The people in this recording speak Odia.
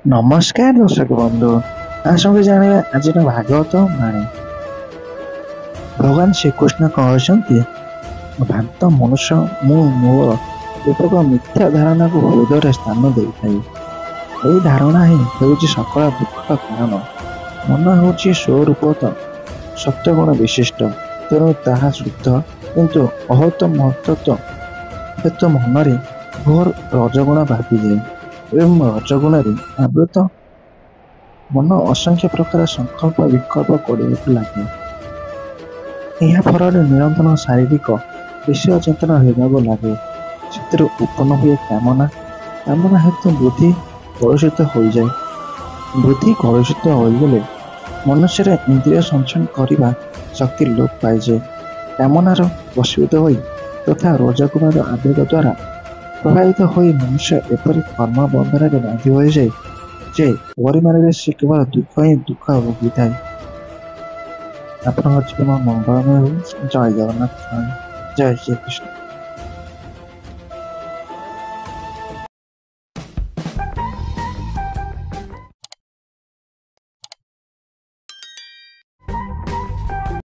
ନମସ୍କାର ଦର୍ଶକ ବନ୍ଧୁ। ଆସନ୍ତୁ ଜାଣିବା ଆଜିର ଭାଗବତ ବାଣୀ। ଭଗବାନ ଶ୍ରୀକୃଷ୍ଣ କହିଛନ୍ତି, ଭ୍ରାନ୍ତ ମନୁଷ୍ୟ ମୁଁ ମୋର ରୂପକ ମିଥ୍ୟା ଧାରଣାକୁ ହୃଦୟରେ ସ୍ଥାନ ଦେଇଥାଏ। ଏହି ଧାରଣା ହିଁ ହେଉଛି ସକଳ ଦୁଃଖର କାରଣ। ମନ ହେଉଛି ସ୍ୱରୂପତଃ ସତ୍ୟଗୁଣ ବିଶିଷ୍ଟ, ତେଣୁ ତାହା ଶୁଦ୍ଧ, କିନ୍ତୁ ଅହତ ମହତ୍ତତ୍ୱ ହେତୁ ମନରେ ଘୋର ରଜଗୁଣ ବ୍ୟାପିଯାଏ ଏବଂ ରଜଗୁଣରେ ଆବୃତ ମନ ଅସଂଖ୍ୟ ପ୍ରକାର ସଂକଳ୍ପ ବିକଳ୍ପ କରିବାକୁ ଲାଗେ। ଏହା ଫଳରେ ନିରନ୍ତର ଶାରୀରିକ ବିଷୟ ଚିନ୍ତନ ହେବାକୁ ଲାଗେ। ସେଥିରୁ ଉତ୍ପନ୍ନ ହୁଏ କାମନା। କାମନା ହେତୁ ବୁଦ୍ଧି କଳୁଷିତ ହୋଇଯାଏ। ବୁଦ୍ଧି କଳୁଷିତ ହୋଇଗଲେ ମନୁଷ୍ୟର ଇନ୍ଦ୍ରିୟ ସଞ୍ଚୟ କରିବା ଶକ୍ତି ଲୋପ ପାଇଯାଏ। କାମନାର ବଶୀଭୂତ ହୋଇ ତଥା ରଜଗୁଣର ଆବେଗ ଦ୍ୱାରା ପ୍ରଭାବିତ ହୋଇ ମନୁଷ୍ୟ ଏପରି କର୍ମ ବନ୍ଧନରେ ବାନ୍ଧି ହୋଇଯାଏ ଯେ ପରିମାଣରେ ସେ କେବଳ ଦୁଃଖ ହିଁ ଦୁଃଖ ଭୋଗିଥାଏ। ଆପଣଙ୍କ ଜୀବନ ମଙ୍ଗଳମୟ ହେଉ। ଜୟ ଜଗନ୍ନାଥ। ଜୟ ଶ୍ରୀକୃଷ୍ଣ।